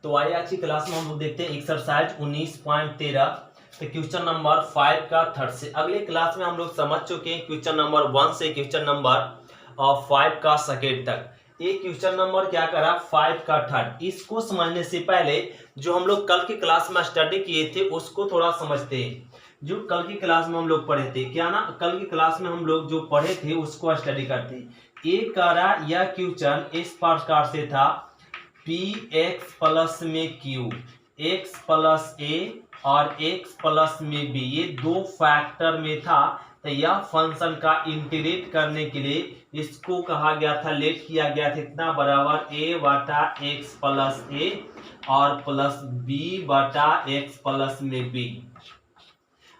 तो आइए आज की क्लास में हम लोग देखते हैं एक्सरसाइज 19.13 तो क्वेश्चन नंबर 5 का थर्ड से। अगले क्लास में हम लोग समझ चुके हैं क्वेश्चन नंबर 1 से क्वेश्चन नंबर 5 का सेकेंड तक। ये क्वेश्चन नंबर क्या करा 5 का थर्ड। इसको समझने से पहले जो हम लोग कल की क्लास में स्टडी किए थे उसको थोड़ा समझते हैं। जो कल की क्लास में हम लोग पढ़े थे क्या ना, कल की क्लास में हम लोग जो पढ़े थे उसको स्टडी करते। ये करा यह क्वेश्चन इस प्रकार से था, पी एक्स प्लस में क्यू, एक्स प्लस ए और एक्स प्लस में बी, ये दो फैक्टर में था। तो यह फंक्शन का इंटीग्रेट करने के लिए इसको कहा गया था, लेट किया गया था इतना बराबर ए बटा एक्स प्लस ए और प्लस बी बटा एक्स प्लस में बी।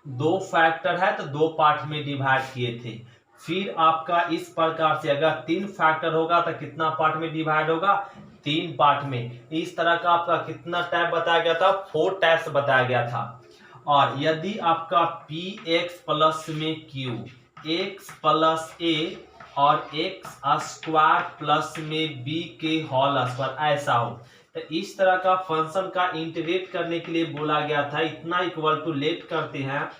दो फैक्टर है तो दो पार्ट में डिवाइड किए थे। फिर आपका इस प्रकार से अगर तीन फैक्टर होगा तो कितना पार्ट में डिवाइड होगा, तीन पार्ट में। इस तरह का आपका कितना टाइप बताया गया था, 4 टाइप्स बताया गया था। और यदि आपका पी एक्स प्लस में क्यू, एक्स प्लस ए और एक्स स्क्वायर प्लस में बी के होल स्क्वायर ऐसा हो, तो इस तरह का फंक्शन का इंटीग्रेट करने के लिए बोला गया था इतना इक्वल टू लेट करते हैं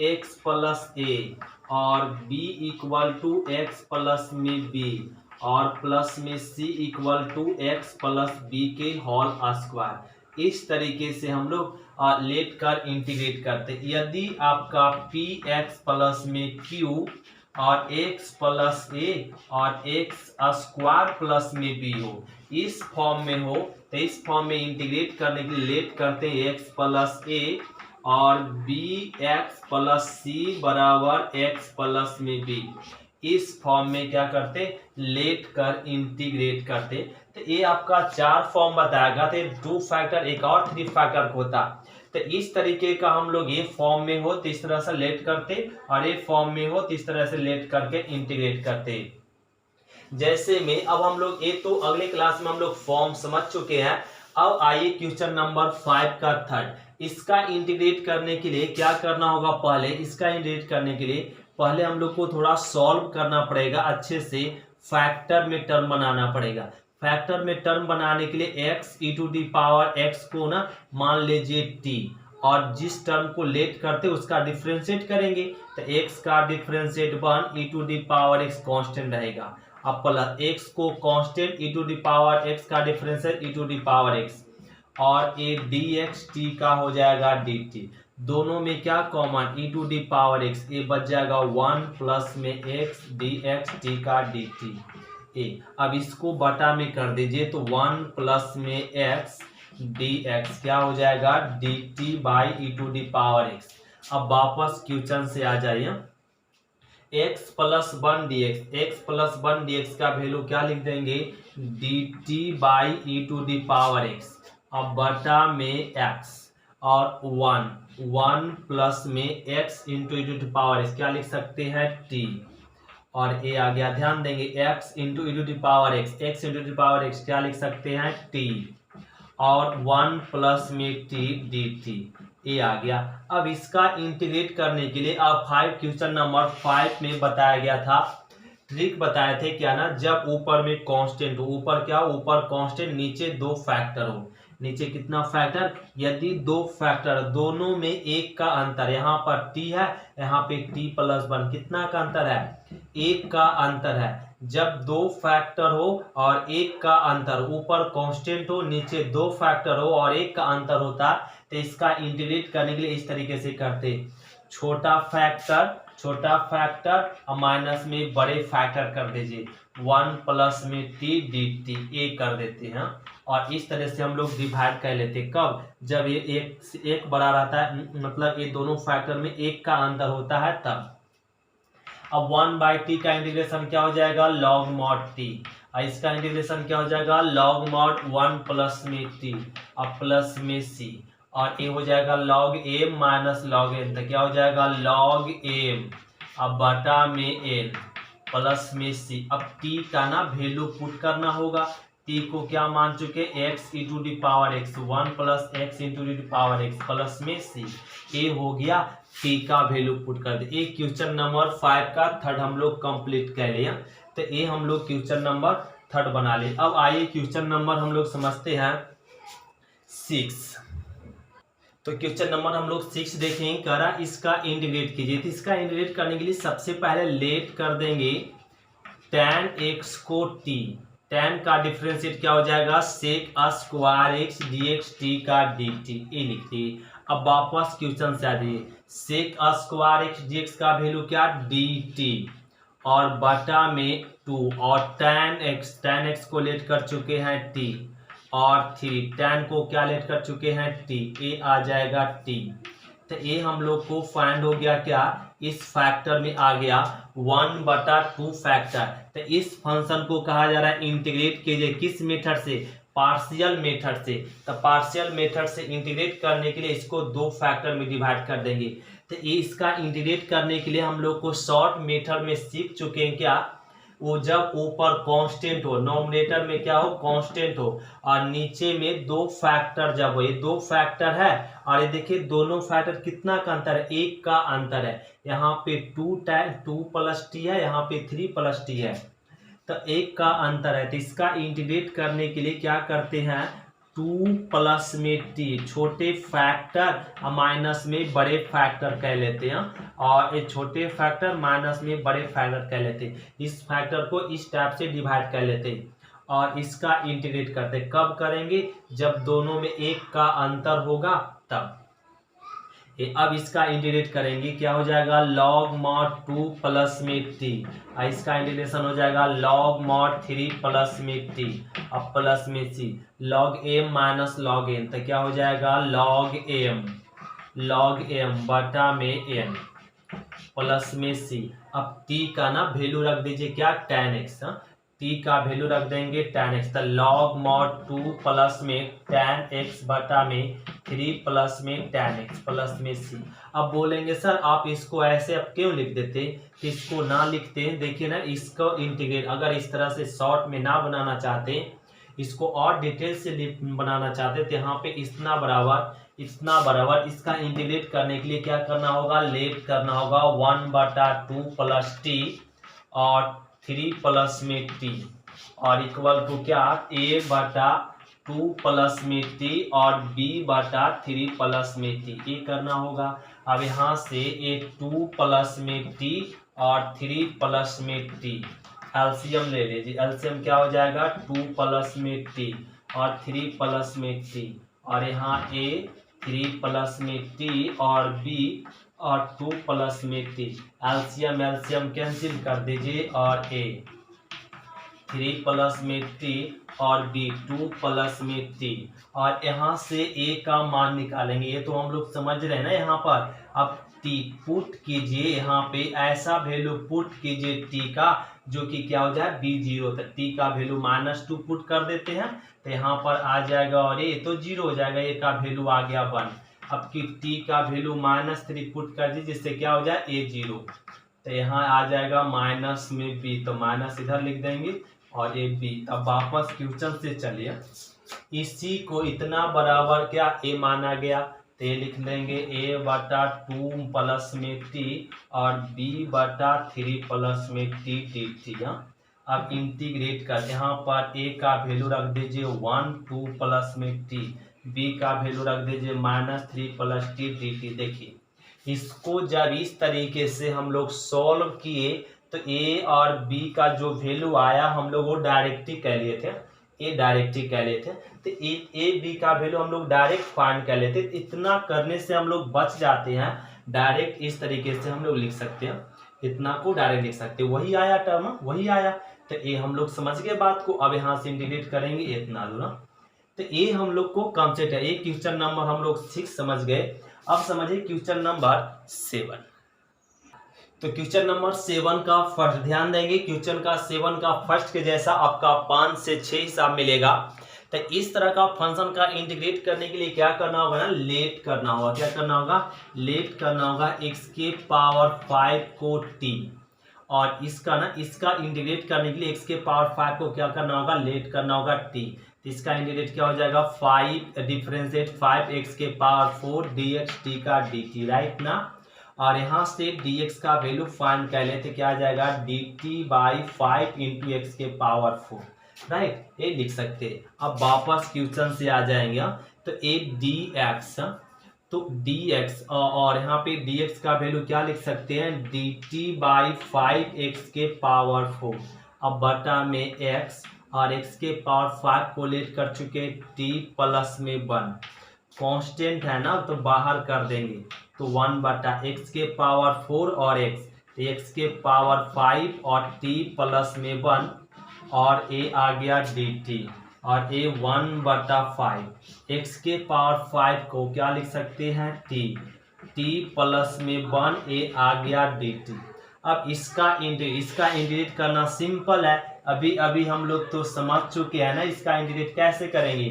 एक्स प्लस ए और b equal to x plus में बी और प्लस में c equal to x plus b के होल स्क्वायर। इस तरीके से हम लोग लेट कर इंटीग्रेट करते। यदि आपका पी एक्स प्लस में क्यू और एक्स प्लस ए और एक्स स्क्वायर प्लस में बी हो, इस फॉर्म में हो, तो इस फॉर्म में इंटीग्रेट करने के लिए लेट करते हैं एक्स प्लस ए और बी एक्स प्लस सी बराबर एक्स प्लस में बी। इस फॉर्म में क्या करते, लेट कर इंटीग्रेट करते। तो ये आपका 4 फॉर्म बताया गया था, 2 फैक्टर एक और 3 फैक्टर होता। तो इस तरीके का हम लोग ये फॉर्म में हो तो इस तरह से लेट करते और ये फॉर्म में हो तो इस तरह से लेट करके इंटीग्रेट करते। जैसे में अब हम लोग ये तो अगले क्लास में हम लोग फॉर्म समझ चुके हैं। अब आइए क्वेश्चन नंबर 5 का थर्ड। इसका इंटीग्रेट करने के लिए क्या करना होगा, पहले इसका इंटीग्रेट करने के लिए पहले हम लोग को थोड़ा सॉल्व करना पड़ेगा, अच्छे से फैक्टर में टर्म बनाना पड़ेगा। फैक्टर में टर्म बनाने के लिए x e to the power x को ना मान लीजिए टी, और जिस टर्म को लेट करते उसका डिफरेंशिएट करेंगे तो एक्स का differentiate 1 e to the power x constant रहेगा। अब प्लस एक्स को constant e to the power x का differentiate e to the power x और ए डी एक्स टी का हो जाएगा डी टी। दोनों में क्या common, e to the power x, a बच जाएगा 1 प्लस में एक्स डी एक्स टी का डी टी ए। अब इसको बटा में कर दीजिए तो 1 प्लस में एक्स डी एक्स क्या हो जाएगा d t by e to the power x. अब वापस क्वेश्चन से आ जाइए, x plus 1 d x, x plus 1 d x का वैल्यू क्या लिख देंगे d t by e to the power x. अब बटा में एक्स और 1 प्लस में x into e to the power x क्या लिख सकते हैं टी, और ए आ गया। ध्यान देंगे x into e to the power x, x into the power x क्या लिख सकते हैं टी, और 1 प्लस में टी डी टी, ए आ गया। अब इसका इंटीग्रेट करने के लिए अब क्वेश्चन नंबर 5 में बताया गया था, ट्रिक बताए थे क्या ना, जब ऊपर में कांस्टेंट हो, ऊपर क्या, ऊपर कांस्टेंट नीचे दो फैक्टर हो। नीचे कितना फैक्टर, यदि दो फैक्टर दोनों में एक का अंतर, यहाँ पर टी है यहाँ पे टी प्लस 1, कितना का अंतर है, एक का अंतर है। जब दो फैक्टर हो और एक का अंतर, ऊपर कांस्टेंट हो नीचे दो फैक्टर हो और एक का अंतर होता, तो इसका इंटीग्रेट करने के लिए इस तरीके से करते, छोटा फैक्टर और माइनस में बड़े फैक्टर कर दीजिए, 1 प्लस में टी डी टी ए कर देते हैं। और इस तरह से हम लोग डिवाइड कर लेते, कब, जब ये एक बड़ा रहता है, मतलब ये दोनों फैक्टर में एक का अंतर होता है तब। अब 1 बाई टी का इंटीग्रेशन क्या हो जाएगा लॉग मॉड टी, और इसका इंटीग्रेशन क्या हो जाएगा लॉग मॉड 1 प्लस में टी और प्लस में सी, और ये हो जाएगा log m minus log n, तो क्या हो जाएगा लॉग एम अब बटा में एन प्लस में सी। अब टी का ना वैल्यू पुट करना होगा, टी को क्या मान चुके x e to the power x, 1 plus x into the power x plus में सी, ए हो गया, टी का वैल्यू पुट कर दे। ये क्वेश्चन नंबर 5 का थर्ड हम लोग कंप्लीट कर लिया, तो ये हम लोग क्वेश्चन नंबर थर्ड बना लिए। अब आइए क्वेश्चन नंबर हम लोग समझते हैं 6। तो क्वेश्चन नंबर हम लोग 6 देखेंगे। कह रहा इसका इंटीग्रेट कीजिए। तो इसका इंटीग्रेट करने के लिए सबसे पहले लेट कर देंगे tan x को t। tan का डिफरेंशिएट क्या हो जाएगा, sec square x dx t का dt, ये लिखिए। अब वापस क्वेश्चन से आ जाइए। sec स्क्वायर x dx का वैल्यू क्या, dt और बटा में 2 और tan x को लेट कर चुके हैं t और 3 tan को क्या लेट कर चुके हैं t, ये आ जाएगा t। तो ये हम लोग को फाइंड हो गया क्या, इस फैक्टर में आ गया 1/2 फैक्टर। तो इस फंक्शन को कहा जा रहा है इंटीग्रेट कीजिए, किस मेथड से, पार्शियल मेथड से। तो पार्शियल मेथड से इंटीग्रेट करने के लिए इसको 2 फैक्टर में डिवाइड कर देंगे। तो ये इसका इंटीग्रेट करने के लिए हम लोग को शॉर्ट मेथड में सीख चुके हैं क्या, वो जब ऊपर कांस्टेंट हो, नोमिनेटर में क्या हो, कांस्टेंट हो, और नीचे में 2 फैक्टर जब हो, ये 2 फैक्टर है और ये देखिए दोनों फैक्टर कितना का अंतर है, 1 का अंतर है। यहाँ पे 2 + t है, यहाँ पे 3 + t है, तो 1 का अंतर है। तो इसका इंटीग्रेट करने के लिए क्या करते हैं, 2 प्लस में t, छोटे फैक्टर माइनस में बड़े फैक्टर कह लेते हैं, और ये छोटे फैक्टर माइनस में बड़े फैक्टर कह लेते हैं। इस फैक्टर को इस टाइप से डिवाइड कर लेते हैं और इसका इंटीग्रेट करते हैं। कब करेंगे, जब दोनों में 1 का अंतर होगा तब। अब इसका इंटीग्रेट करेंगे, क्या हो जाएगा, log mod 2 प्लस में t, इसका इंटीग्रेशन हो जाएगा log mod 3 प्लस में t, अब प्लस में c, log m minus log n, तो क्या हो जाएगा log m बटा में n प्लस में c। अब t का ना वैल्यू रख दीजिए क्या, tan x, t का वैल्यू रख देंगे tan x, तो log mod 2 प्लस में tan x बटा में 3 प्लस में tan x प्लस में c। अब बोलेंगे सर आप इसको ऐसे अब क्यों लिख देते, कि इसको ना लिखते, देखिए ना, इसको इंटीग्रेट अगर इस तरह से शॉर्ट में ना बनाना चाहते, इसको और डिटेल से बनाना चाहते तो यहाँ पे इतना बराबर इसका इंटीग्रेट करने के लिए क्या करना होगा, लेट करना होगा 1/2 प्लस t और 3 प्लस में t और इक्वल टू क्या, a/2 प्लस में t और b/3 प्लस में t, ये करना होगा। अब यहाँ से ये 2 प्लस में t और 3 प्लस में t, एलसीएम ले लीजिए। एलसीएम क्या हो जाएगा, 2 प्लस में t और 3 प्लस में t, और यहाँ a 3 प्लस में t और b और 2 प्लस में t, एलसीएम कैंसिल कर दीजिए, और a 3 प्लस में t और b 2 प्लस में t, और यहाँ से a का मान निकालेंगे। ये तो हम लोग समझ रहे हैं ना यहाँ पर। अब t पुट कीजिए, यहाँ पे ऐसा वैल्यू पुट कीजिए t का जो कि क्या हो जाए b0, तो t का वैल्यू -2 पुट कर देते हैं, तो यहाँ पर आ जाएगा और ये तो 0 हो जाएगा, a का वैल्यू आ गया 1। अब की t का वैल्यू -3 पुट कर दीजिए, जिससे क्या हो जाए a0, तो यहाँ आ जाएगा माइनस में b, तो माइनस इधर लिख देंगे और ये b। अब वापस क्वेश्चन से चलिए, इसी को इतना बराबर क्या a माना गया, तो ये लिख लेंगे a/2 प्लस में t और b/3 प्लस में t dt। अब इंटीग्रेट कर, यहाँ पर a का वैल्यू रख दीजिए 1 2 प्लस में t, b का वैल्यू रख दीजिए -3 प्लस t dt। देखिए इसको जब इस तरीके से हम लोग सॉल्व किए तो a और b का जो वैल्यू आया हम लोग वो डायरेक्ट ही कह लिए थे, तो ए बी का वैल्यू हम लोग डायरेक्ट फाइंड कर लेते। इतना करने से हम लोग बच जाते हैं, डायरेक्ट इस तरीके से हम लोग लिख सकते हैं, इतना को डायरेक्ट लिख सकते हैं, वही आया टर्म, वही आया। तो ये हम लोग समझ गए बात को। अब यहाँ से इंटीग्रेट करेंगे इतना दूर, तो ये हम लोग को कंसेप्ट है। ये क्वेश्चन नंबर हम लोग 6 समझ गए। अब समझिए क्वेश्चन नंबर 7। तो क्वेश्चन नंबर 7 का फर्स्ट ध्यान देंगे, क्वेश्चन का 7 का फर्स्ट के जैसा आपका 5 से 6 हिसाब मिलेगा। तो इस तरह का फंक्शन का इंटीग्रेट करने के लिए क्या करना होगा ना, लेट करना होगा। क्या करना होगा, लेट करना होगा x⁵ को t, और इसका इंटीग्रेट करने के x⁵ को क्या करना होगा, लेट करना होगा t। तो इसका इंटीग्रेट क्या हो जाएगा, 5 डिफरेंशिएट 5x⁴ dx t का dt, राइट ना। और यहाँ से dx का वैल्यू फाइंड कर लेते, क्या आ जाएगा dt/5 × x⁴। राइट, ये लिख सकते हैं। अब वापस क्वेश्चन से आ जाएंगे तो ए डी एक्स, तो dx और यहाँ पे dx का वैल्यू क्या लिख सकते हैं, dt बाई 5x के पावर 4। अब बटा में x और x के पावर 5 को लेट कर चुके, t प्लस में 1 कांस्टेंट है ना, तो बाहर कर देंगे, तो 1 बटा x के पावर 4 और x के पावर 5 और t प्लस में 1 और a आ गया dt और a 1 बटा 5 x के पावर 5 को क्या लिख सकते हैं, t प्लस में 1 a आ गया dt। अब इसका इंटीग्रेट करना सिंपल है, अभी अभी हम लोग तो समझ चुके हैं ना। इसका इंटीग्रेट कैसे करेंगे,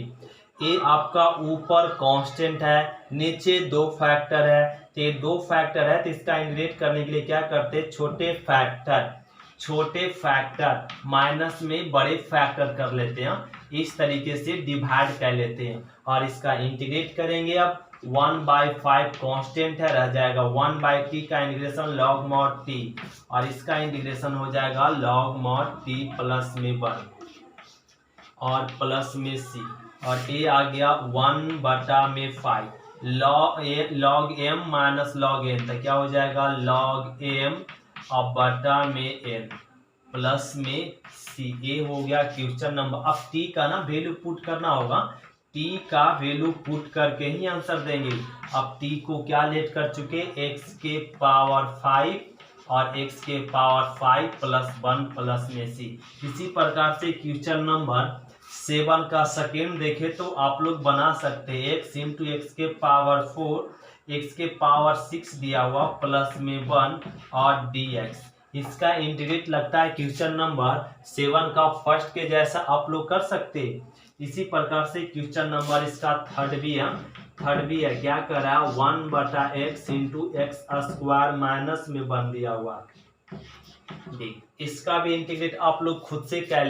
ए आपका ऊपर कांस्टेंट है, नीचे दो फैक्टर है, तो ये दो फैक्टर है, तो इसका इंटीग्रेट करने के लिए क्या करते हैं, छोटे फैक्टर माइनस में बड़े फैक्टर कर लेते हैं, इस तरीके से डिवाइड कर लेते हैं और इसका इंटीग्रेट करेंगे। अब 1/5 कांस्टेंट है, रह जाएगा 1/t का इंटीग्रेशन log mod t और इसका इंटीग्रेशन हो जाएगा log mod t प्लस में 1 और प्लस में c और a आ गया 1 बटा में 5 log m minus log n, तो क्या हो जाएगा log m और बटा में n प्लस में c। ए हो गया क्वेश्चन नंबर। अब t का ना वैल्यू पुट करना होगा, t का वैल्यू पुट करके ही आंसर देंगे। अब t को क्या लेट कर चुके, x के पावर 5 और x के पावर 5 प्लस 1 प्लस में c। इसी प्रकार से क्वेश्चन नंबर 7 का सेकेंड देखे तो आप लोग बना सकते हैं, x इंटू एक्स के पावर 4 x के पावर 6 दिया हुआ प्लस में 1 और dx। इसका इंटीग्रेट लगता है क्वेश्चन नंबर 7 का फर्स्ट के जैसा आप लोग कर सकते हैं। इसी प्रकार से क्वेश्चन नंबर इसका थर्ड भी है, क्या कर रहा है 1 बटा x into x square minus में 1 दिया हुआ। इसका भी इंटीग्रेट आप लोग खुद से कर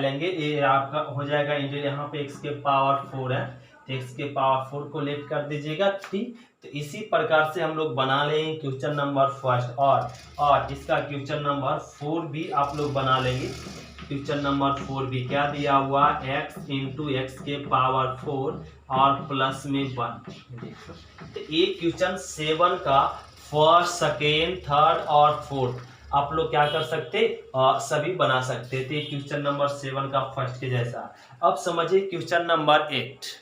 लेंगे, ये आपका हो जाएगा इंटीग्रेट। यहाँ पे x के पावर 4 है, तो x के पावर 4 को लेट कर दीजिएगा, ठीक। तो इसी प्रकार से हम लोग बना लेंगे क्वेश्चन नंबर फर्स्ट और इसका क्वेश्चन नंबर 4 भी आप लोग बना लेंगे। क्वेश्चन नंबर 4 भी क्या दिया हुआ, x इंटू एक्स के पावर 4 और प्लस में 1। तो ये क्वेश्चन 7 का फर्स्ट, सेकेंड, थर्ड और फोर्थ आप लोग क्या कर सकते, सभी बना सकते थे क्वेश्चन नंबर 7 का फर्स्ट के जैसा। अब समझिए क्वेश्चन नंबर 8।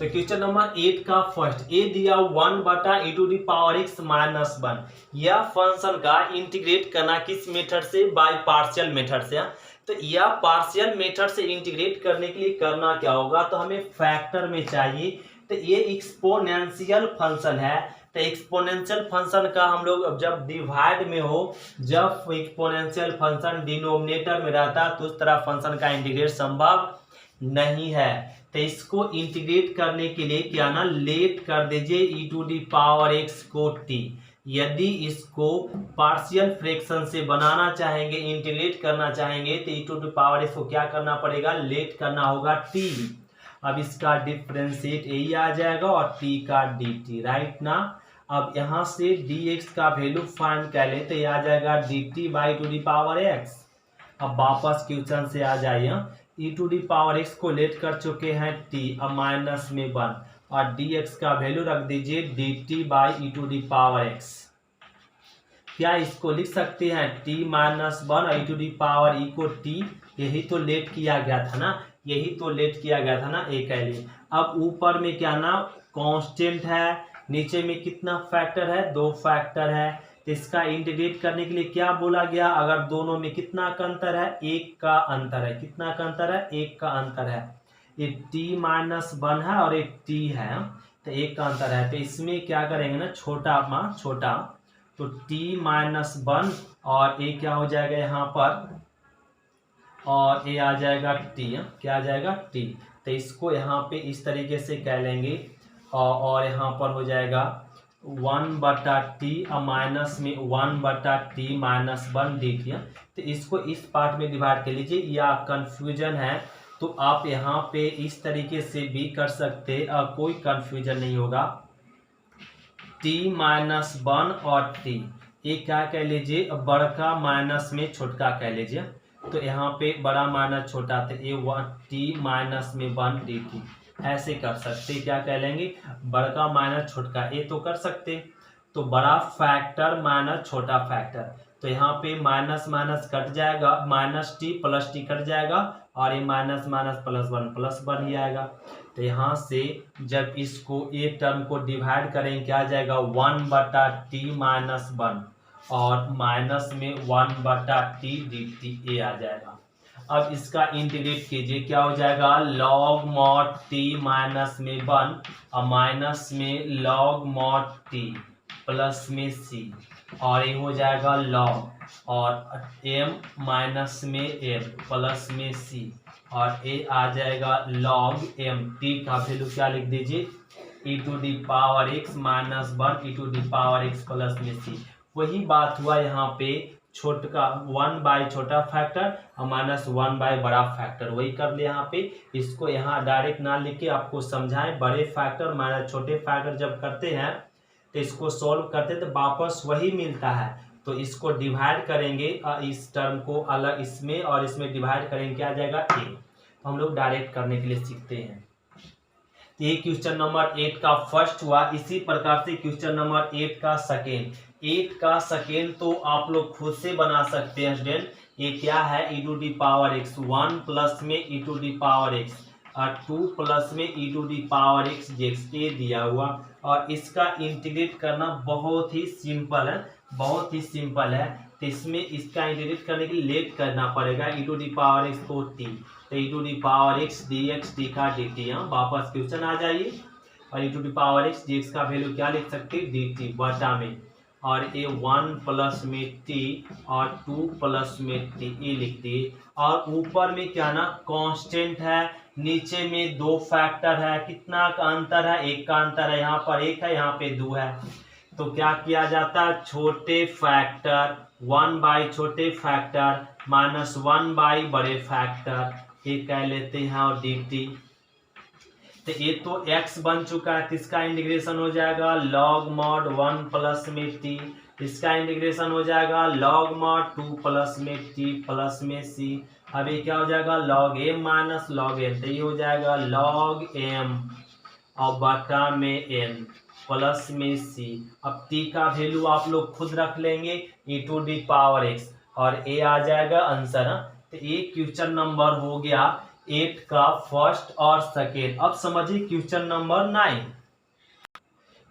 तो क्वेश्चन नंबर 8 का फर्स्ट ए दिया 1 बटा e to the power x minus 1। यह फंक्शन का इंटीग्रेट करना किस मेथड से, बाय पार्शियल मेथड से। तो यह पार्शियल मेथड से इंटीग्रेट करने के लिए करना क्या होगा, तो हमें फैक्टर में चाहिए। तो ये एक्सपोनेंशियल फंक्शन है, तो एक्सपोनेंशियल फंक्शन का हम लोग जब डिवाइड में हो, जब एक्सपोनेंशियल फंक्शन डिनोमिनेटर में रहता तो उस तरह फंक्शन का इंटीग्रेट संभव नहीं है। तो इसको इंटीग्रेट करने के लिए क्या ना, लेट कर दीजिए e to the power x को t। यदि इसको पार्शियल फ्रैक्शन से बनाना चाहेंगे, इंटीग्रेट करना चाहेंगे, तो e to the power x को क्या करना पड़ेगा, लेट करना होगा t। अब इसका डिफरेंशिएट यही आ जाएगा और t का dt, राइट ना। अब यहाँ से dx का वैल्यू फाइंड कर ले, तो ये आ जाएगा dt by to the power x। अब वापस क्वेश्चन से आ जाइए, e to the power x को लेट कर चुके हैं t, अब माइनस में 1 और dx का वैल्यू रख दीजिए dt by e to the power x। क्या इसको लिख सकते हैं t माइनस 1 और e to the power e को t, यही तो लेट किया गया था ना, ए कह लिए। अब ऊपर में क्या ना कांस्टेंट है, नीचे में कितना फैक्टर है, 2 फैक्टर है। तो इसका इंटीग्रेट करने के लिए क्या बोला गया, अगर दोनों में कितना का अंतर है, 1 का अंतर है। कितना का अंतर है, 1 का अंतर है। ये t माइनस 1 है और एक t है, तो 1 का अंतर है। तो इसमें क्या करेंगे ना, छोटा, तो t माइनस 1 और ये क्या हो जाएगा यहाँ पर, और ये आ जाएगा t, क्या आ जाएगा t। तो इसको यहाँ पे इस तरीके से कह लेंगे और यहाँ पर हो जाएगा 1 बटा t और माइनस में 1 बटा t माइनस 1 dt। तो इसको इस पार्ट में डिवाइड कर लीजिए, या कंफ्यूजन है तो आप यहाँ पे इस तरीके से भी कर सकते, कोई कंफ्यूजन नहीं होगा। t माइनस 1 और t, ये क्या कह लीजिए, बड़का माइनस में छोटका कह लीजिए। तो यहाँ पे बड़ा माइनस छोटा, तो ए वन टी माइनस में 1 डी टी, ऐसे कर सकते। क्या कह लेंगे, बड़का माइनस छोटका, ए तो कर सकते। तो बड़ा फैक्टर माइनस छोटा फैक्टर, तो यहाँ पे माइनस माइनस कट जाएगा, minus T plus T cut जाएगा, और ये माइनस माइनस प्लस 1 ही आएगा। तो यहाँ से जब इसको एक टर्म को डिवाइड करेंगे क्या आ जाएगा, 1/t माइनस 1, और माइनस में 1/t dt ए आ जाएगा। अब इसका इंटीग्रेट कीजिए, क्या हो जाएगा, log mod t माइनस में 1 और माइनस में log mod t प्लस में c, और ये हो जाएगा log और m माइनस में m प्लस में c, और a आ जाएगा log m। t का वैल्यू क्या लिख दीजिए, e⁻x माइनस 1 e⁻x प्लस में c। वही बात हुआ यहाँ पे, छोटका 1 छोटा फैक्टर और माइनस 1 बड़ा फैक्टर, वही कर ले यहाँ पे। इसको यहाँ डायरेक्ट ना लिख के आपको समझाएं, बड़े फैक्टर माइनस छोटे फैक्टर जब करते हैं तो इसको सॉल्व करते तो वापस वही मिलता है। तो इसको डिवाइड करेंगे, इस टर्म को अलग इसमें और इसमें डिवाइड करेंगे, क्या आ जाएगा ए। तो हम लोग डायरेक्ट करने के लिए सीखते हैं। तो ये क्वेश्चन नंबर 8 का फर्स्ट हुआ। इसी प्रकार से क्वेश्चन नंबर 8 का सेकेंड, 8 का सेकेंड तो आप लोग खुद से बना सकते हैं स्टूडेंट। ये क्या है, e⁻x 1 प्लस में e⁻x और 2 प्लस में e⁻x dx ये दिया हुआ, और इसका इंटीग्रेट करना बहुत ही सिंपल है, बहुत ही सिंपल है। तो इसमें इसका इंटीग्रेट करने के लिए लेट करना पड़ेगा, e⁻x को t, तो e⁻x dx t का dt। यहाँ वापस क्वेश्चन आ जाइए, और e⁻x dx का वैल्यू क्या लिख सकते हैं, dt बटा में, और ये 1 प्लस में t और 2 प्लस में t ये लिख दिए। और ऊपर में क्या ना कांस्टेंट है, नीचे में 2 फैक्टर है, कितना का अंतर है, 1 का अंतर है, यहाँ पर 1 है यहाँ पे 2 है। तो क्या किया जाता है, छोटे फैक्टर 1 छोटे फैक्टर माइनस 1 बड़े फैक्टर, ये कह लेते हैं, और dt। तो ये तो x बन चुका है, तो इसका इंटीग्रेशन हो जाएगा log mod 1 प्लस में t, इसका इंटीग्रेशन हो जाएगा log mod 2 प्लस में t प्लस में c। अब ये क्या हो जाएगा, log m minus log n, तो ये हो जाएगा log m और बटा में n प्लस में c। अब t का वैल्यू आप लोग खुद रख लेंगे e⁻x, और a आ जाएगा आंसर। तो ये क्वेश्चन नंबर हो गया 8 का फर्स्ट और सेकेंड। अब समझिए क्वेश्चन नंबर 9।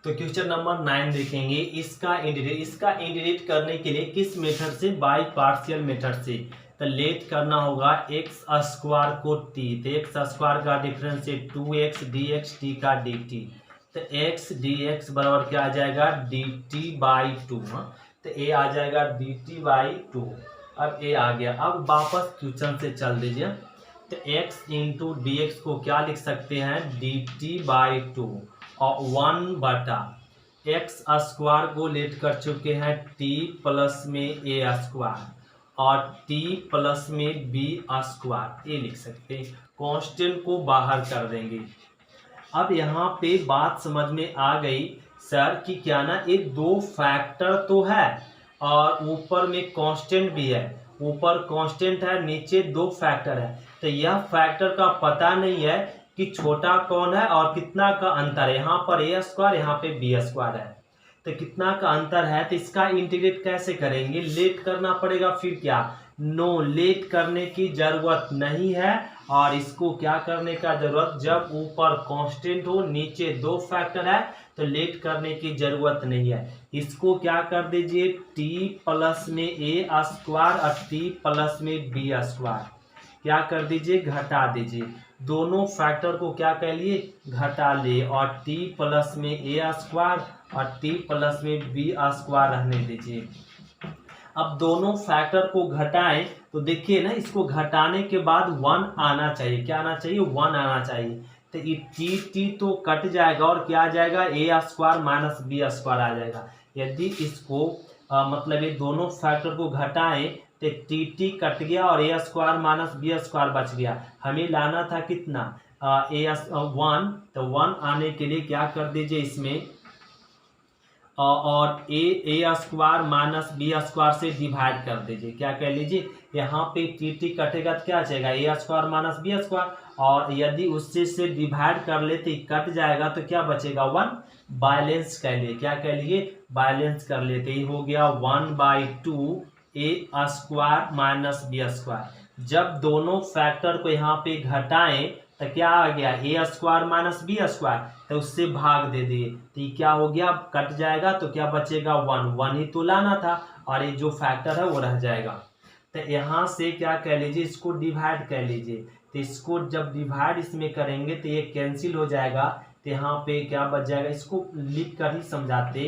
तो क्वेश्चन नंबर 9 देखेंगे, इसका इंटीग्रेट करने के लिए किस मेथड से, बाय पार्शियल मेथड से। तो लेट करना होगा x स्क्वायर को t, तो x स्क्वायर का डिफरेंस है 2x dx t का dt, तो x dx बराबर क्या आ जाएगा, dt/2। तो a आ जाएगा dt/2। अब a आ गया। अब वापस क्वेश्चन से चल दीजिए, तो x इंटू डी एक्स को क्या लिख सकते हैं, dt/2, और 1 बटा एक्स स्क्वायर को लेट कर चुके हैं t प्लस में a स्क्वायर और t प्लस में b स्क्वायर, ये लिख सकते हैं। कांस्टेंट को बाहर कर देंगे। अब यहाँ पे बात समझ में आ गई सर कि क्या ना, एक 2 फैक्टर तो है और ऊपर में कांस्टेंट भी है, ऊपर कांस्टेंट है नीचे 2 फैक्टर है। तो यह फैक्टर का पता नहीं है कि छोटा कौन है और कितना का अंतर है, यहाँ पर a स्क्वायर यहाँ पे b स्क्वायर है, तो कितना का अंतर है। तो इसका इंटीग्रेट कैसे करेंगे, लेट करना पड़ेगा। फिर क्या, नो लेट करने की जरूरत नहीं है, और इसको क्या करने का जरूरत, जब ऊपर कांस्टेंट हो नीचे 2 फैक्टर है तो लेट करने की जरूरत नहीं है। इसको क्या कर दीजिए, t प्लस में a स्क्वायर और t प्लस में b स्क्वायर क्या कर दीजिए, घटा दीजिए। दोनों फैक्टर को क्या कह लिए, घटा लिए, और t प्लस में a स्क्वायर और t प्लस में b स्क्वायर रहने दीजिए। अब दोनों फैक्टर को घटाएं तो देखिए ना, इसको घटाने के बाद 1 आना चाहिए। क्या आना चाहिए, 1 आना चाहिए। तो ये t तो कट जाएगा और क्या आ जाएगा, a square minus b square आ जाएगा। यदि इसको मतलब ये दोनों फैक्टर को घटाएं तो t कट गया और a square minus b square बच गया। हमें लाना था कितना, a 1, तो 1 आने के लिए क्या कर दीजिए, इसमें और ए स्क्वायर माइनस बी स्क्वायर से डिवाइड कर दीजिए। क्या कह लीजिए, यहाँ पे टी कटेगा तो क्या चाहिए, ए स्क्वायर माइनस बी स्क्वायर, और यदि उससे से डिवाइड कर लेते कट जाएगा तो क्या बचेगा 1, बैलेंस कर लिए। क्या कह लिए, बैलेंस कर लेते। ये हो गया 1/2 a square minus B square. जब दोनों फैक्टर को यहाँ पे घटाएं तो क्या आ गया, ए स्क्वायर माइनस बी स्क्वायर, तो उससे भाग दे दिए तो ये क्या हो गया, कट जाएगा तो क्या बचेगा 1 ही तो लाना था, और ये जो फैक्टर है वो रह जाएगा। तो यहाँ से क्या कह लीजिए, इसको डिवाइड कर लीजिए। तो इसको जब डिवाइड इसमें करेंगे तो ये कैंसिल हो जाएगा। तो यहाँ पे क्या बच जाएगा, इसको लिख कर ही समझाते,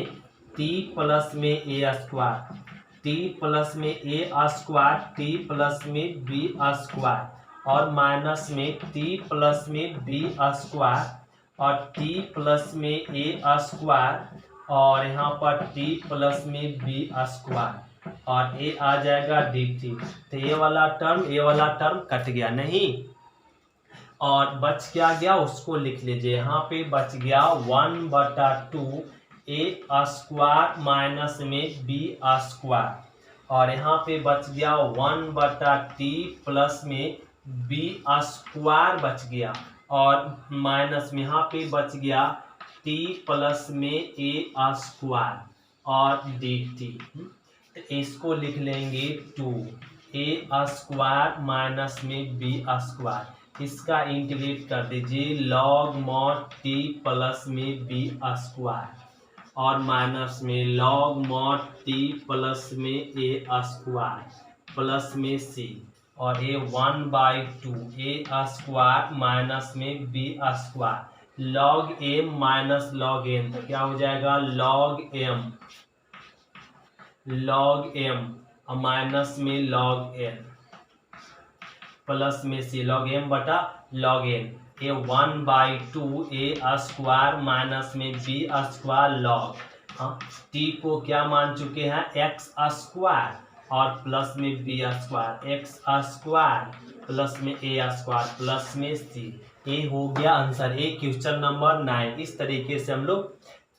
टी प्लस में ए स्क्वायर, टी प्लस में ए स्क्वायर, टी प्लस में बी स्क्वायर, और माइनस में टी प्लस में बी स्क्वायर, और टी प्लस में ए स्क्वायर, और यहाँ पर टी प्लस में बी स्क्वायर, और ए आ जाएगा डी टी। तो ये वाला टर्म कट गया नहीं, और बच क्या गया उसको लिख लीजिए। यहाँ पे बच गया 1/2 ए स्क्वायर माइनस में बी स्क्वायर, और यहाँ पे बच गया 1/t प्लस में बी स्क्वायर बच गया, और माइनस में यहाँ पे बच गया t प्लस में ए स्क्वायर और डी टी। इसको लिख लेंगे 2 ए स्क्वायर माइनस में बी स्क्वायर। इसका इंटीग्रेट कर दीजिए, लॉग मॉड टी प्लस में बी स्क्वायर, और माइनस में लॉग मॉड टी प्लस में ए स्क्वायर प्लस में सी, और ये 1/2 ए स्क्वायर माइनस में b square, log m minus log n, तो क्या हो जाएगा लॉग एम माइनस में लॉग एन प्लस में सी, लॉग एम बटा लॉग एन। ये 1/2 ए स्क्वायर माइनस में बी स्क्वायर लॉग, टी को क्या मान चुके हैं एक्स स्क्वायर, और प्लस में b square, x square plus में ए स्क्वायर प्लस में सी। ये हो गया आंसर, ये क्वेश्चन नंबर 9। इस तरीके से हम लोग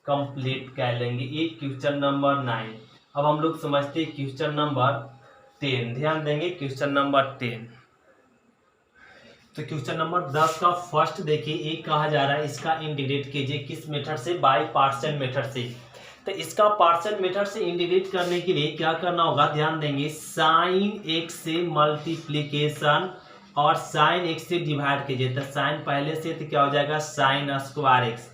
कंप्लीट कर लेंगे ये क्वेश्चन नंबर 9। अब हम लोग समझते हैं क्वेश्चन नंबर 10। ध्यान देंगे क्वेश्चन नंबर 10। तो क्वेश्चन नंबर 10 का फर्स्ट देखिए, एक कहा जा रहा है इसका इंटीग्रेट कीजिए किस मेथड से, बाय पार्शियल मेथड से। तो इसका पार्शियल मेथड से इंटीग्रेट करने के लिए क्या करना होगा, ध्यान देंगे, साइन एक्स से मल्टीप्लीकेशन और साइन एक्स से डिवाइड कीजिए। तो साइन पहले से तो क्या हो जाएगा साइन स्क्वायर एक्स,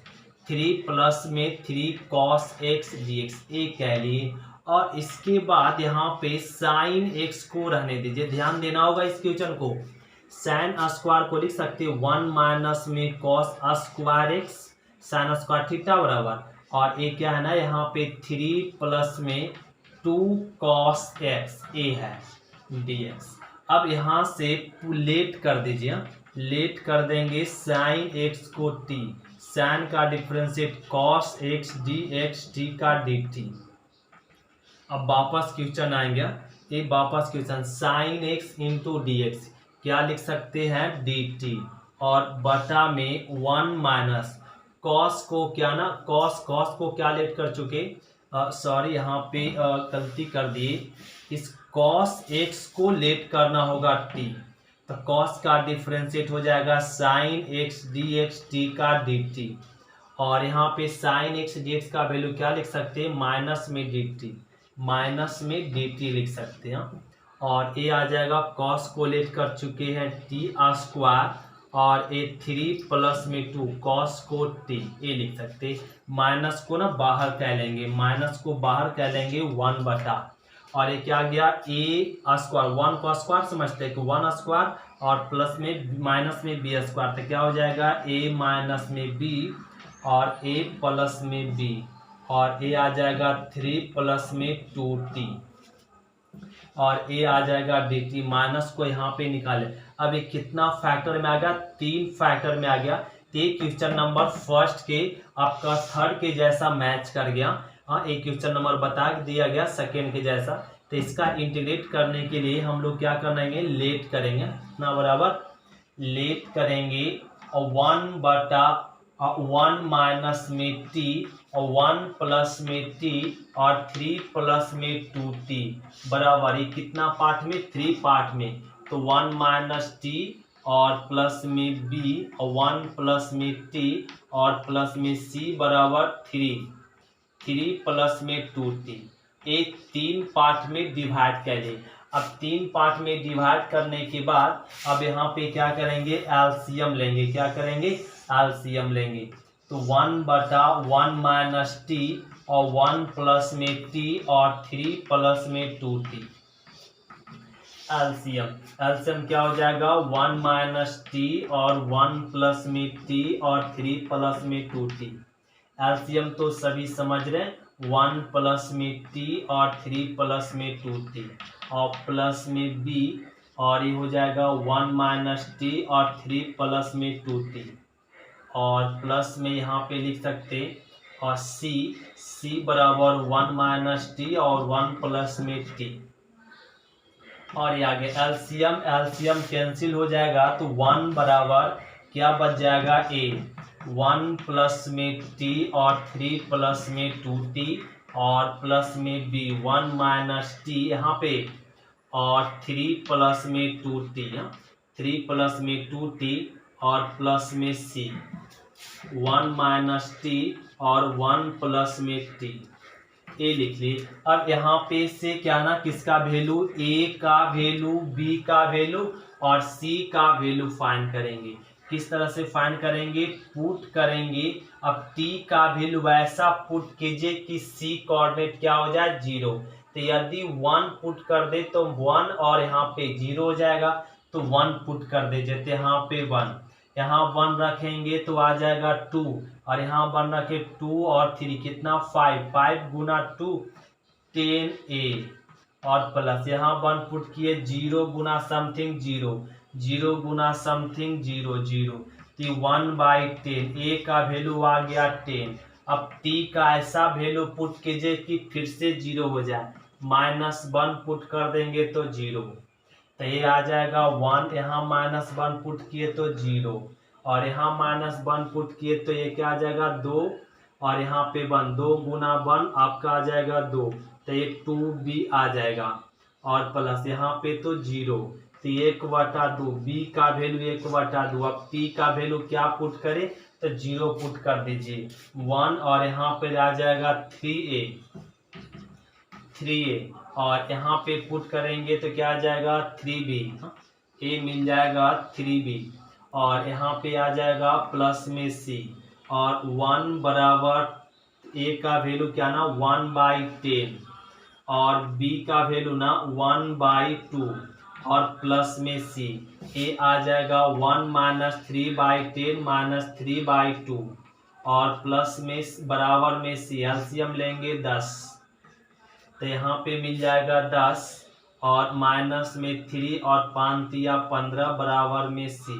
3 प्लस में 3 कॉस एक्स डी एक्स, एक कह लिए, और इसके बाद यहाँ पे साइन एक्स को रहने दीजिए। ध्यान देना होगा इस क्वेश्चन को, साइन स्क्वायर को लिख सकते हैं 1 माइनस में cos square x sine square theta बराबर, और ये क्या है ना यहाँ पे 3 प्लस में 2 कॉस एक्स ए है डी एक्स। अब यहाँ से लेट कर दीजिए, लेट कर देंगे साइन एक्स को टी, साइन का differentiate cos x d x, t का डी टी। अब वापस क्वेश्चन आएंगे, ये वापस question sine x into D x, क्या लिख सकते हैं डी टी, और बटा में 1 माइनस कॉस को क्या ना कॉस को क्या लेट कर चुके, सॉरी यहाँ पे गलती कर दिए, इस कॉस एक्स को लेट करना होगा टी, तो कॉस का डिफरेंशिएट हो जाएगा sine x d x, t का डी टी, और यहाँ पे साइन एक्स डी एक्स का वैल्यू क्या लिख सकते हैं माइनस में डी टी, माइनस में डी टी लिख सकते हैं, और ये आ जाएगा कॉस को लेट कर चुके हैं टी स्क्वायर, और ये 3 प्लस में 2 कॉस को टी, ये लिख सकते, माइनस को ना बाहर कह लेंगे, माइनस को बाहर कह लेंगे 1 बटा, और ये क्या गया ए स्क्वायर, 1 का स्क्वायर समझते हैं कि 1 स्क्वायर, और प्लस में माइनस में बी स्क्वायर, तो क्या हो जाएगा ए माइनस में बी और ए प्लस में बी, और ए आ जाएगा 3 प्लस में 2t, और ए आ जाएगा डी टी, माइनस को यहाँ पे निकाले। अब ये कितना फैक्टर में आ गया, 3 फैक्टर में आ गया। ये क्वेश्चन नंबर फर्स्ट के आपका थर्ड के जैसा मैच कर गया। हाँ, एक क्वेश्चन नंबर बता दिया गया सेकेंड के जैसा। तो इसका इंटीग्रेट करने के लिए हम लोग क्या करेंगे, लेट करेंगे ना, बराबर लेट करेंगे, और 1 बटा 1 माइनस में टी और 1 प्लस में t और 3 प्लस में 2t बराबर, ये कितना पार्ट में, 3 पार्ट में, तो 1 माइनस t और प्लस में b और 1 प्लस में t और प्लस में c बराबर 3 प्लस में 2t। एक 3 पार्ट में डिवाइड करें। अब 3 पार्ट में डिवाइड करने के बाद अब यहाँ पे क्या करेंगे, एलसीएम लेंगे। क्या करेंगे, एलसीएम लेंगे। तो 1/1 माइनस टी और 1 प्लस में टी और 3 प्लस में 2t। एलसीएम क्या हो जाएगा, 1 माइनस टी और 1 प्लस में टी और 3 प्लस में 2t। एलसीएम तो सभी समझ रहे हैं, 1 प्लस में t और 3 प्लस में 2t और प्लस में b और ये हो जाएगा 1 माइनस t और 3 प्लस में 2t और प्लस में यहाँ पे लिख सकते और c बराबर 1 माइनस t और 1 प्लस में t। और ये आगे एलसीएम कैंसिल हो जाएगा तो 1 बराबर क्या बच जाएगा, a 1 प्लस में t और 3 प्लस में 2t और प्लस में b 1 माइनस t यहाँ पे और 3 प्लस में 2t, 3 प्लस में 2t और प्लस में c 1 माइनस t और 1 प्लस में t, ए लिख ली। अब यहाँ पे से क्या ना, किसका वैल्यू, ए का वैल्यू, बी का वैल्यू और सी का वैल्यू फाइंड करेंगे। किस तरह से फाइंड करेंगे, पुट करेंगे। अब टी का वैल्यू वैसा पुट कीजिए कि सी कोऑर्डिनेट क्या हो जाए, 0। तो यदि 1 पुट कर दे तो 1 और यहाँ पे 0 हो जाएगा, तो 1 पुट कर दे, जैसे यहाँ पे 1, यहाँ 1 रखेंगे तो आ जाएगा 2 और यहाँ 1 रखे 2 और 3 कितना, 5 गुना 2 10a और प्लस यहाँ 1 पुट किए, 0 गुना समथिंग 0 गुना समथिंग 0 तो 1/10, a का वैल्यू आ गया 10। अब t का ऐसा वैल्यू पुट कीजिए कि फिर से 0 हो जाए, -1 पुट कर देंगे तो 0, तो ये आ जाएगा 1, यहाँ -1 पुट किए तो 0 और यहाँ -1 पुट किए तो ये क्या आ जाएगा, 2 और यहाँ पे 1, 2 गुना 1 आपका आ जाएगा 2, तो ये 2b आ जाएगा और प्लस यहाँ पे तो 0, तो 1/2, b का वैल्यू 1/2। अब t का वैल्यू क्या पुट करें, तो 0 पुट कर दीजिए, 1 और यहाँ पे आ जाएगा 3a और यहाँ पे पुट करेंगे तो क्या आ जाएगा, 3b, a मिल जाएगा 3b और यहाँ पे आ जाएगा प्लस में c और 1 बराबर a का वैल्यू क्या ना, 1/10 और b का वैल्यू ना 1/2 और प्लस में c, a आ जाएगा 1 - 3/10 - 3/2 और प्लस में बराबर में c, एलसीएम लेंगे 10, तो यहाँ पे मिल जाएगा 10 और माइनस में 3 और 5 या 15 बराबर में c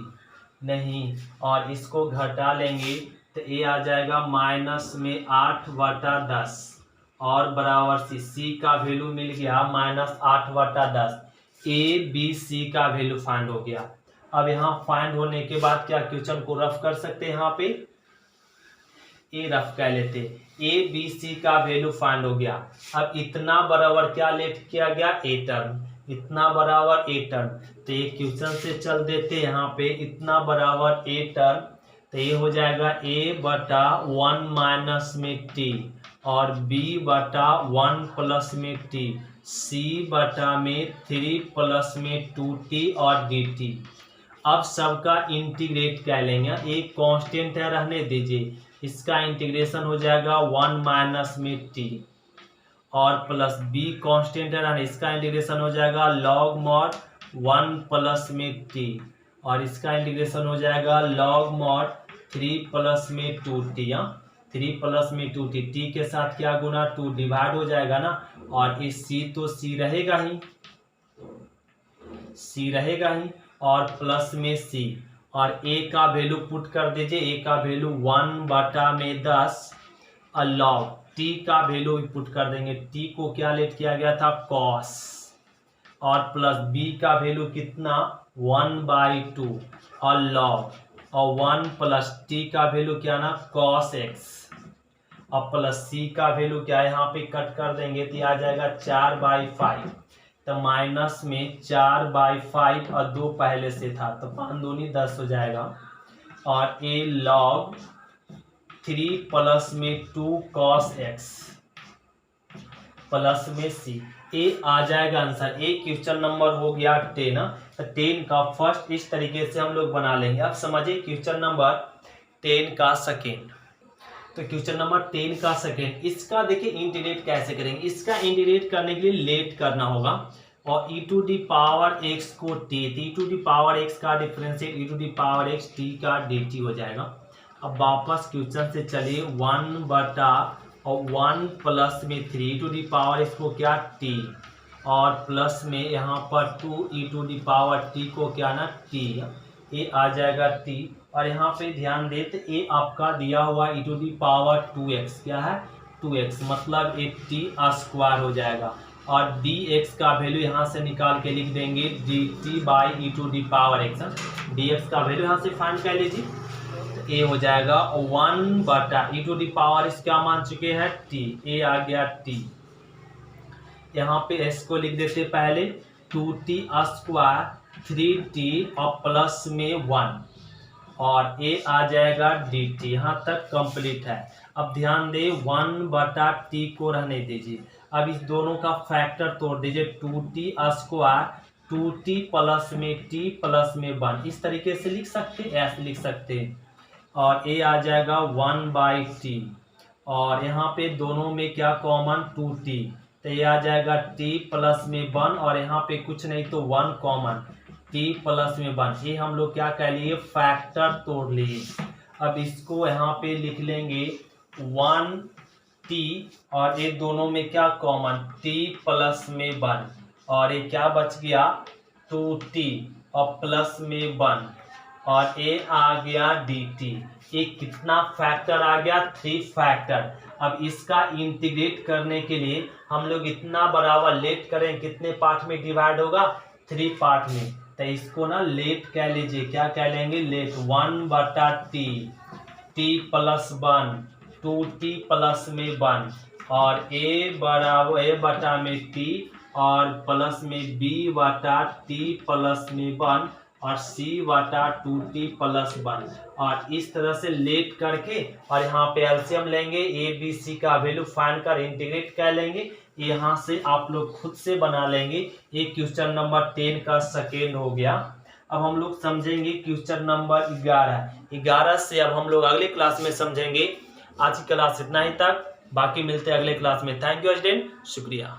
नहीं, और इसको घटा लेंगे तो a आ जाएगा माइनस में 8/10 और बराबर c का वैल्यू मिल गया -8/10। a b c का वैल्यू फाइंड हो गया। अब यहाँ फाइंड होने के बाद क्या क्वेश्चन को रफ कर सकते हैं, यहाँ पे ए रफ कर लेते, ए बी सी का वैल्यू फाइंड हो गया। अब इतना बराबर क्या लेट किया गया, ए टर्म, इतना बराबर ए टर्म, तो ये क्वेश्चन से चल देते यहाँ पे, इतना बराबर ए टर्म, तो ये हो जाएगा a/1 माइनस में टी और b/1 प्लस में टी, c/में 3 प्लस में 2t और dt। अब सबका इंटीग्रेट कर लेंगे, एक कांस्टेंट है रहने दीजिए, इसका इंटीग्रेशन हो जाएगा 1 माइनस में टी और प्लस b कांस्टेंट है रहने, इसका इंटीग्रेशन हो जाएगा log mod 1 प्लस में टी और इसका इंटीग्रेशन हो जाएगा log mod 3 प्लस में 2t, 3 प्लस में 2t, t के साथ क्या गुना 2 डिवाइड हो जाएगा ना, और इस c तो c रहेगा ही और प्लस में c और a का वैल्यू पुट कर दीजिए, a का वैल्यू 1/10 log t का वैल्यू पुट कर देंगे, t को क्या लेट किया गया था, cos और प्लस b का वैल्यू कितना 1/2 और log और 1 प्लस t का वैल्यू क्या ना cos x और प्लस सी का वैल्यू क्या है, यहाँ पे कट कर देंगे तो आ जाएगा 4/5, तो माइनस में 4/5 और 2 पहले से था तो 5 दूनी 10 हो जाएगा। और ए log 3 प्लस में 2 cos x प्लस में सी, ए आ जाएगा आंसर। ए क्वेश्चन नंबर हो गया 10, तो 10 का फर्स्ट इस तरीके से हम लोग बना लेंगे। अब समझिए क्वेश्चन नंबर 10 का सेकेंड। तो क्वेश्चन नंबर 10 का सेकेंड, इसका देखिए इंटीग्रेट कैसे करेंगे। इसका इंटीग्रेट करने के लिए लेट करना होगा और e to the power x को t, e to the power x का differentiate e to the power x t का dt हो जाएगा। अब वापस क्वेश्चन से चलिए, 1 बटा और 1 प्लस में 3 टू दी पावर इसको क्या t, और प्लस में यहाँ पर 2 e to the power t को क्या ना t, ये आ जाएगा t। और यहाँ पे ध्यान दे तो ये आपका दिया हुआ e to the power 2x क्या है 2x, मतलब एक t स्क्वायर हो जाएगा। और dx का वैल्यू यहाँ से निकाल के लिख देंगे dt by e to the power x। dx का वैल्यू यहाँ से फाइंड कर लीजिए, तो a हो जाएगा 1 बटा e टू दी पावर इस क्या मान चुके हैं t, a आ गया t। यहाँ पे s को लिख देते पहले 2t स्क्वायर 3t और प्लस में 1 और a आ जाएगा dt। यहाँ तक कंप्लीट है। अब ध्यान दे 1 बटा t को रहने दीजिए। अब इस दोनों का फैक्टर तोड़ दीजिए, 2t स्क्वायर 2t प्लस में t प्लस में 1, इस तरीके से लिख सकते हैं, ऐसे लिख सकते हैं। और a आ जाएगा 1/t और यहाँ पे दोनों में क्या कॉमन 2t, तो ये आ जाएगा t प्लस में 1 और यहाँ पे कुछ नहीं तो 1 कॉमन, t प्लस में 1। ये हम लोग क्या कह लिए फैक्टर तोड़ लिए। अब इसको यहाँ पे लिख लेंगे 1t और ये दोनों में क्या कॉमन t प्लस में 1 और ये क्या बच गया 2t और प्लस में 1 और a आ गया dt। ये कितना फैक्टर आ गया 3 फैक्टर। अब इसका इंटीग्रेट करने के लिए हम लोग इतना बराबर लेट करें, कितने पार्ट में डिवाइड होगा 3 पार्ट में, तो इसको ना लेट कह लीजिए, क्या कह लेंगे लेट 1 बटा t प्लस 1 2t प्लस में 1 और a बराबर a बटा में t और प्लस में b बटा t प्लस में 1 और c बटा 2t प्लस 1। और इस तरह से लेट करके और यहाँ पे एलसीएम लेंगे, a b c का वैल्यू फाइंड कर इंटीग्रेट कर लेंगे। यहाँ से आप लोग खुद से बना लेंगे। ये क्वेश्चन नंबर 10 का सेकेंड हो गया। अब हम लोग समझेंगे क्वेश्चन नंबर 11 से अब हम लोग अगले क्लास में समझेंगे। आज की क्लास इतना ही तक, बाकी मिलते हैं अगले क्लास में। थैंक यू स्टूडेंट, शुक्रिया।